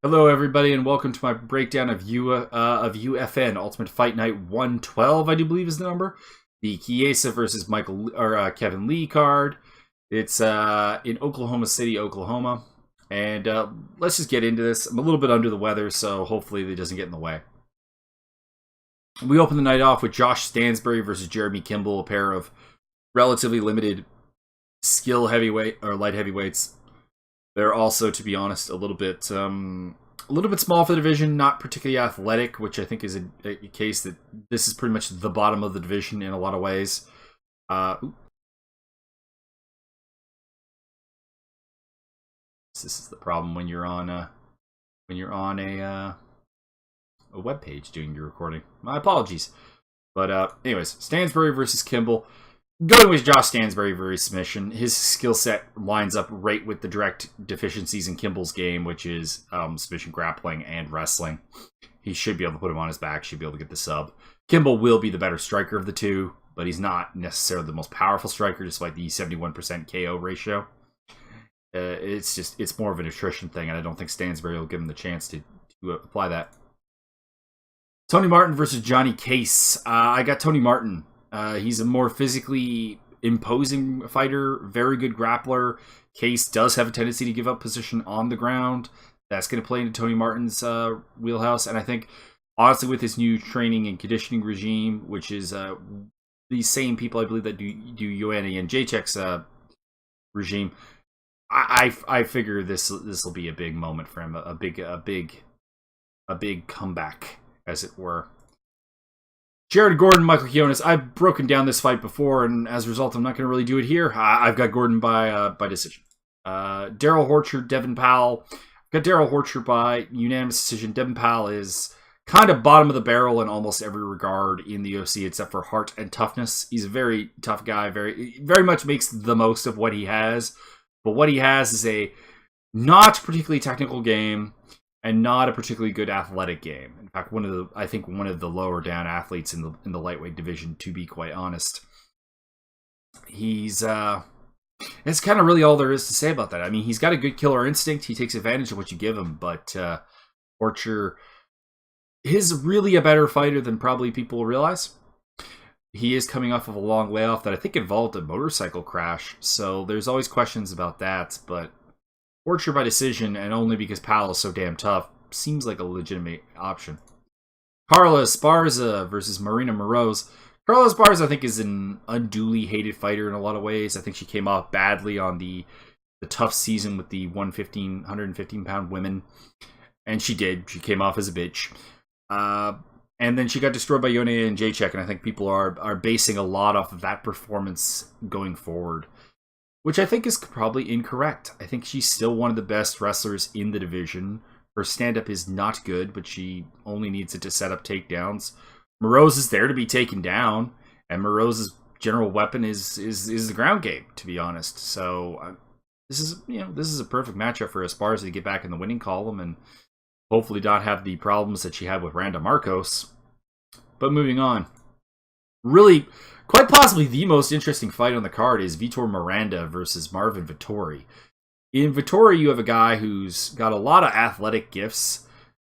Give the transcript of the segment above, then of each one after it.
Hello, everybody, and welcome to my breakdown of UFN Ultimate Fight Night 112. I do believe is the number. The Chiesa versus Kevin Lee card. It's in Oklahoma City, Oklahoma, and let's just get into this. I'm a little bit under the weather, so hopefully it doesn't get in the way. We open the night off with Josh Stansbury versus Jeremy Kimball, a pair of relatively limited skill heavyweight or light heavyweights. They're also, to be honest, a little bit small for the division, not particularly athletic, which I think is a case that this is pretty much the bottom of the division in a lot of ways. This is the problem when you're on a web page doing your recording. My apologies, but anyways, Stansbury versus Kimball. Going with Josh Stansbury very submission. His skill set lines up right with the direct deficiencies in Kimball's game, which is submission grappling and wrestling. He should be able to put him on his back, should be able to get the sub. Kimball will be the better striker of the two, but he's not necessarily the most powerful striker, despite the 71% KO ratio. It's more of an attrition thing, and I don't think Stansbury will give him the chance to apply that. Tony Martin versus Johny Case. I got Tony Martin. He's a more physically imposing fighter, very good grappler. Case does have a tendency to give up position on the ground. That's going to play into Tony Martin's wheelhouse. And I think, honestly, with his new training and conditioning regime, which is the same people, I believe, that do Joanny and Jacek's regime, I figure this will be a big moment for him, a big comeback, as it were. Jared Gordon, Michael Quinones. I've broken down this fight before, and as a result, I'm not going to really do it here. I've got Gordon by decision. Darrell, Horcher, Devin, Powell. I've got Darrell, Horcher by unanimous decision. Devin Powell is kind of bottom of the barrel in almost every regard in the UFC, except for heart and toughness. He's a very tough guy. Very much makes the most of what he has. But what he has is a not particularly technical game and not a particularly good athletic game. In fact, I think one of the lower down athletes in the lightweight division, to be quite honest. He's it's kind of really all there is to say about that. I mean, he's got a good killer instinct. He takes advantage of what you give him, but Horcher is really a better fighter than probably people realize. He is coming off of a long layoff that I think involved a motorcycle crash, so there's always questions about that, but Horcher by decision, and only because Powell is so damn tough, seems like a legitimate option. Carla Esparza versus Marina Moroz. Carla Esparza, I think, is an unduly hated fighter in a lot of ways. I think she came off badly on the tough season with the 115-pound women. And she did. She came off as a bitch. And then she got destroyed by Johny and Jacek, and I think people are basing a lot off of that performance going forward, which I think is probably incorrect. I think she's still one of the best wrestlers in the division. Her stand-up is not good, but she only needs it to set up takedowns. Moroz is there to be taken down, and Moroz's general weapon is the ground game, to be honest. So this is a perfect matchup for Esparza to get back in the winning column and hopefully not have the problems that she had with Randa Marcos. But moving on, really, quite possibly the most interesting fight on the card is Vitor Miranda versus Marvin Vettori. In Vettori, you have a guy who's got a lot of athletic gifts.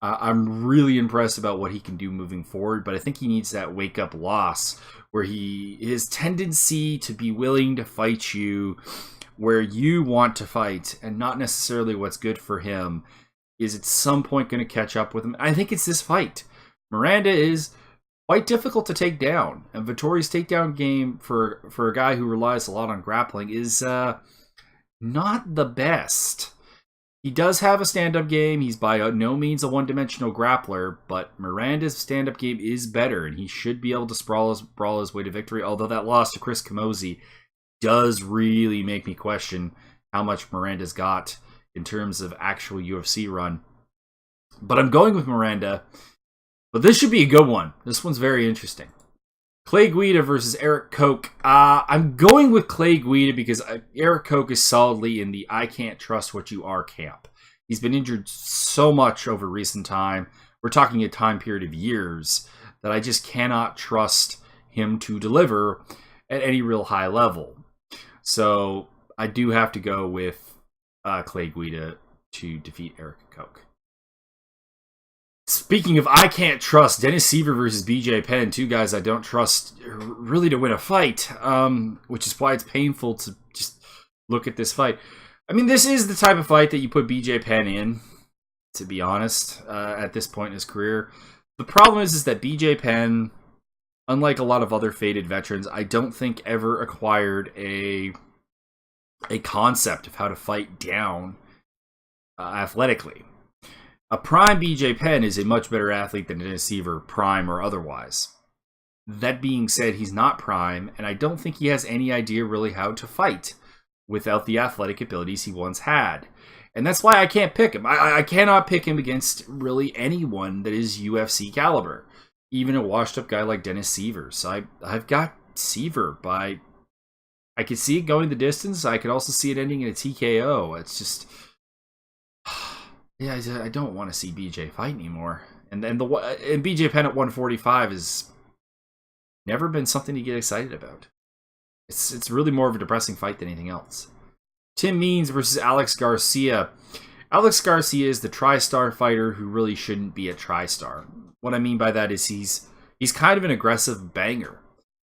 I'm really impressed about what he can do moving forward, but I think he needs that wake-up loss where his tendency to be willing to fight you where you want to fight and not necessarily what's good for him is at some point going to catch up with him. I think it's this fight. Miranda is quite difficult to take down, and Vettori's takedown game for a guy who relies a lot on grappling is not the best. He does have a stand-up game. He's by no means a one-dimensional grappler, but Miranda's stand-up game is better, and he should be able to brawl his way to victory, although that loss to Chris Camozzi does really make me question how much Miranda's got in terms of actual UFC run. But I'm going with Miranda. But this should be a good one. This one's very interesting. Clay Guida versus Erich Koch. I'm going with Clay Guida because Erich Koch is solidly in the I can't trust what you are camp. He's been injured so much over recent time. We're talking a time period of years that I just cannot trust him to deliver at any real high level. So I do have to go with Clay Guida to defeat Erich Koch. Speaking of I can't trust, Dennis Siver versus BJ Penn, two guys I don't trust really to win a fight, which is why it's painful to just look at this fight. I mean, this is the type of fight that you put BJ Penn in, to be honest, at this point in his career. The problem is that BJ Penn, unlike a lot of other faded veterans, I don't think ever acquired a concept of how to fight down athletically. A prime BJ Penn is a much better athlete than Dennis Siver, prime or otherwise. That being said, he's not prime, and I don't think he has any idea really how to fight without the athletic abilities he once had. And that's why I can't pick him. I cannot pick him against really anyone that is UFC caliber. Even a washed-up guy like Dennis Siver. So I've got Siver by... I could see it going the distance. I could also see it ending in a TKO. It's just... Yeah, I don't want to see BJ fight anymore. And BJ Penn at 145 has never been something to get excited about. It's really more of a depressing fight than anything else. Tim Means versus Alex Garcia. Alex Garcia is the tri-star fighter who really shouldn't be a tri-star. What I mean by that is he's kind of an aggressive banger.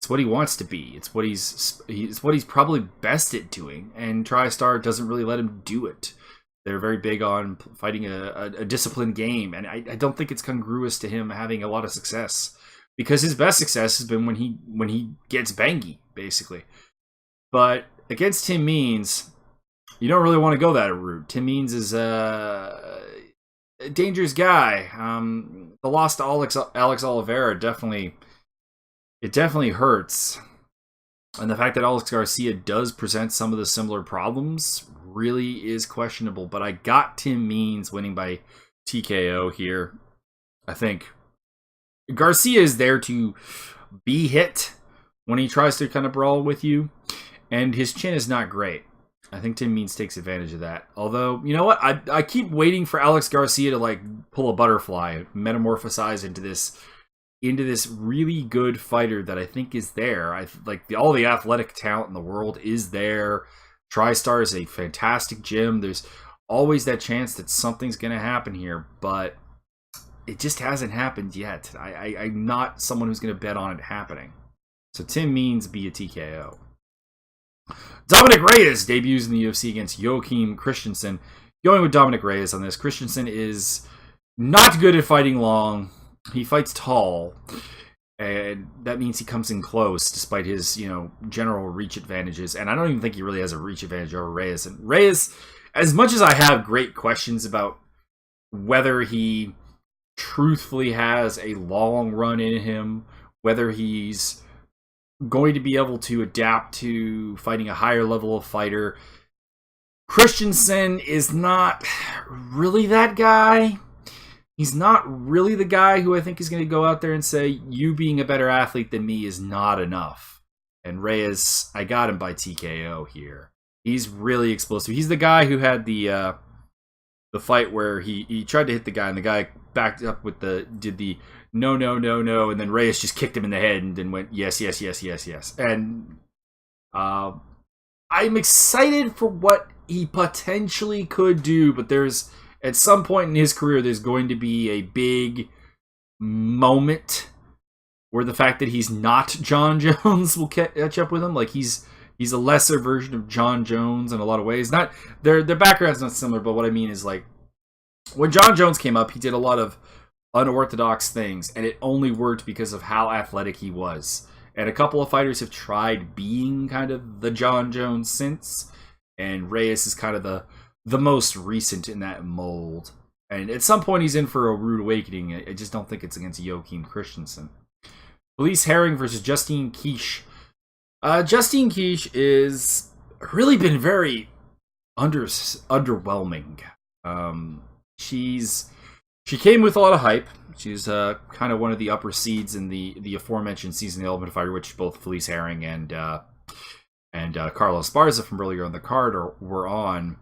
It's what he wants to be. It's what he's probably best at doing, and tri-star doesn't really let him do it. They're very big on fighting a disciplined game, and I don't think it's congruous to him having a lot of success, because his best success has been when he gets bangy, basically. But against Tim Means, you don't really want to go that route. Tim Means is a dangerous guy. The loss to Alex Oliveira definitely hurts, and the fact that Alex Garcia does present some of the similar problems really is questionable. But I got Tim Means winning by TKO here. I think Garcia is there to be hit when he tries to kind of brawl with you, and his chin is not great. I think Tim Means takes advantage of that. Although, you know what? I keep waiting for Alex Garcia to like pull a butterfly, metamorphosize into this really good fighter that I think is there. All the athletic talent in the world is there. TriStar is a fantastic gym. There's always that chance that something's going to happen here, but it just hasn't happened yet. I'm not someone who's going to bet on it happening. So Tim Means be a TKO. Dominick Reyes debuts in the UFC against Joachim Christensen. Going with Dominick Reyes on this. Christensen is not good at fighting long. He fights tall, and that means he comes in close despite his, general reach advantages. And I don't even think he really has a reach advantage over Reyes. And Reyes, as much as I have great questions about whether he truthfully has a long run in him, whether he's going to be able to adapt to fighting a higher level of fighter, Christensen is not really that guy. He's not really the guy who I think is going to go out there and say, you being a better athlete than me is not enough. And Reyes, I got him by TKO here. He's really explosive. He's the guy who had the fight where he tried to hit the guy, and the guy backed up with did the no, and then Reyes just kicked him in the head and then went, yes. And I'm excited for what he potentially could do, but at some point in his career, there's going to be a big moment where the fact that he's not John Jones will catch up with him. Like he's a lesser version of John Jones in a lot of ways. Not their background's not similar, but what I mean is like when John Jones came up, he did a lot of unorthodox things, and it only worked because of how athletic he was. And a couple of fighters have tried being kind of the John Jones since, and Reyes is kind of the most recent in that mold. And at some point he's in for a rude awakening. I just don't think it's against Joachim Christensen. Felice Herring versus Justine Kish. Justine Kish is really been very underwhelming. She came with a lot of hype. She's kind of one of the upper seeds in the aforementioned season of the Ultimate Fighter, which both Felice Herring and Carla Esparza from earlier on the card were on.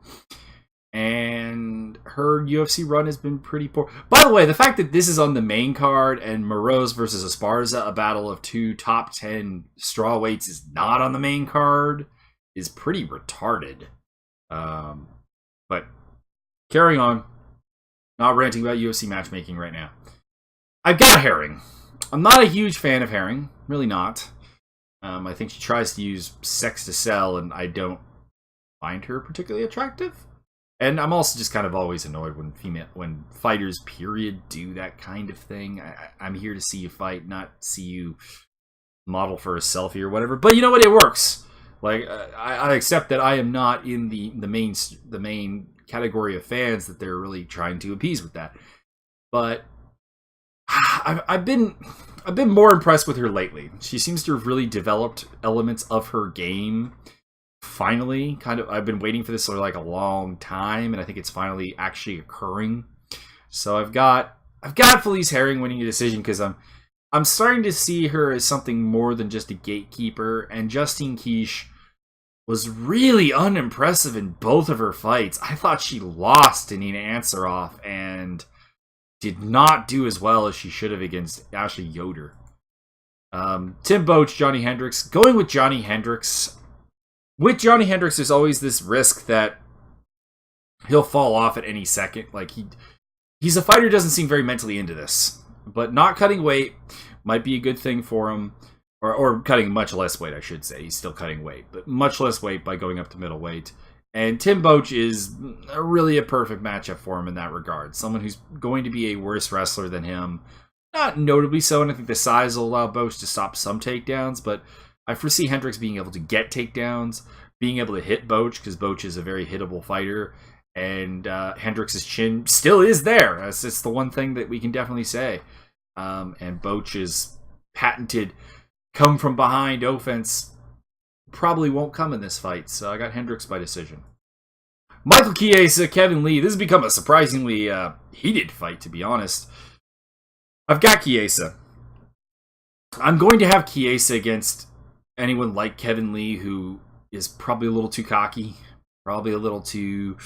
And her UFC run has been pretty poor. By the way, the fact that this is on the main card and Morose versus Esparza, a battle of two top 10 strawweights, is not on the main card is pretty retarded. But carrying on. Not ranting about UFC matchmaking right now. I've got Herring. I'm not a huge fan of Herring. Really not. I think she tries to use sex to sell, and I don't find her particularly attractive. And I'm also just kind of always annoyed when fighters, period, do that kind of thing. I'm here to see you fight, not see you model for a selfie or whatever. But you know what? It works. Like I accept that I am not in the main category of fans that they're really trying to appease with that. But I've been more impressed with her lately. She seems to have really developed elements of her game. Finally, I've been waiting for this for like a long time, and I think it's finally actually occurring. So I've got Felice Herring winning a decision because I'm starting to see her as something more than just a gatekeeper. And Justine Kish was really unimpressive in both of her fights. I thought she lost to Nina Ansaroff and did not do as well as she should have against Ashley Yoder. Tim Boetsch, Johnny Hendricks. Going with Johnny Hendricks. With Johnny Hendricks, there's always this risk that he'll fall off at any second. Like he's a fighter who doesn't seem very mentally into this. But not cutting weight might be a good thing for him. Or cutting much less weight, I should say. He's still cutting weight. But much less weight by going up to middleweight. And Tim Boetsch is really a perfect matchup for him in that regard. Someone who's going to be a worse wrestler than him. Not notably so, and I think the size will allow Boetsch to stop some takedowns, but I foresee Hendricks being able to get takedowns, being able to hit Boetsch, because Boetsch is a very hittable fighter, and Hendricks' chin still is there. That's the one thing that we can definitely say. And Boetsch's patented come-from-behind offense probably won't come in this fight, so I got Hendricks by decision. Michael Chiesa, Kevin Lee. This has become a surprisingly heated fight, to be honest. I've got Chiesa. I'm going to have Chiesa against anyone like Kevin Lee, who is probably a little too cocky, probably a little too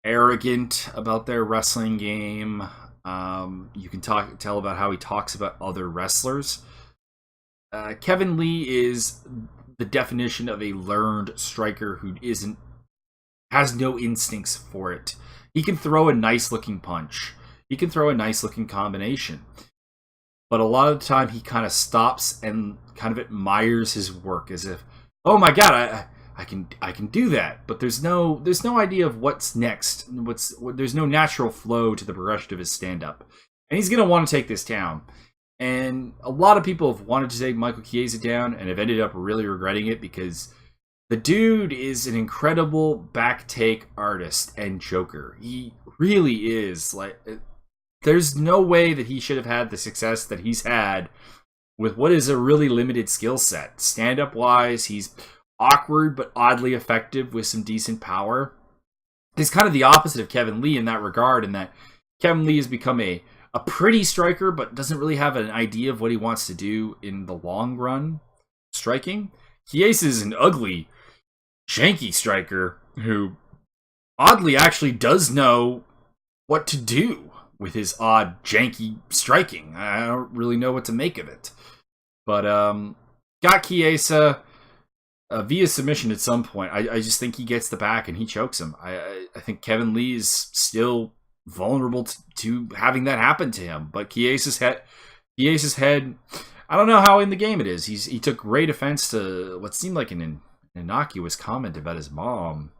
arrogant about their wrestling game. You can tell about how he talks about other wrestlers. Kevin Lee is the definition of a learned striker who has no instincts for it. He can throw a nice looking punch. He can throw a nice looking combination. But a lot of the time he kind of stops and kind of admires his work as if, oh my god, I can do that. But there's no idea of what's next. There's no natural flow to the progression of his stand up. And he's gonna want to take this down. And a lot of people have wanted to take Michael Chiesa down and have ended up really regretting it because the dude is an incredible back take artist and joker. He really is. Like, there's no way that he should have had the success that he's had with what is a really limited skill set. Stand-up wise, he's awkward but oddly effective with some decent power. He's kind of the opposite of Kevin Lee in that regard, in that Kevin Lee has become a pretty striker, but doesn't really have an idea of what he wants to do in the long run striking. Chiesa is an ugly, janky striker who oddly actually does know what to do with his odd, janky striking. I don't really know what to make of it. But got Chiesa via submission at some point. I just think he gets the back and he chokes him. I think Kevin Lee is still vulnerable to having that happen to him, but Chiesa's head, I don't know how in the game it is. He took great offense to what seemed like an innocuous comment about his mom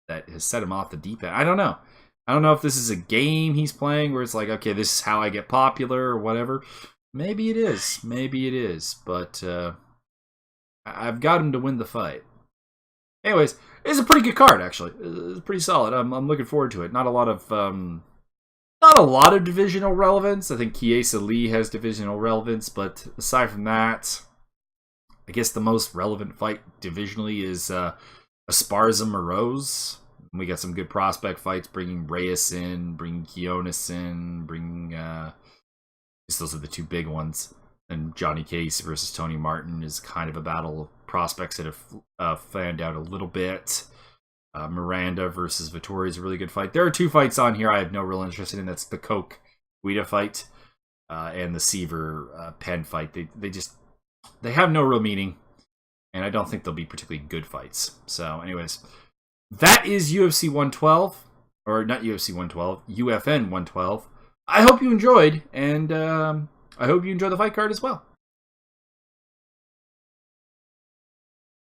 that has set him off the deep end. I don't know if this is a game he's playing where it's like, okay, this is how I get popular or whatever. Maybe it is, but I've got him to win the fight. Anyways, it's a pretty good card, actually. It's pretty solid. I'm looking forward to it. Not a lot of divisional relevance. I think Chiesa Lee has divisional relevance, but aside from that, I guess the most relevant fight divisionally is Esparza Moroz. We got some good prospect fights, bringing Reyes in, bringing Quiones in, those are the two big ones. And Johnny Case versus Tony Martin is kind of a battle of prospects that have fanned out a little bit. Miranda versus Vettori is a really good fight. There are two fights on here I have no real interest in. That's the Koch Guida fight and the Siver Penn fight. They have no real meaning, and I don't think they'll be particularly good fights. So anyways, that is UFC 112. or not UFC 112, UFN 112. I hope you enjoyed, and I hope you enjoy the fight card as well.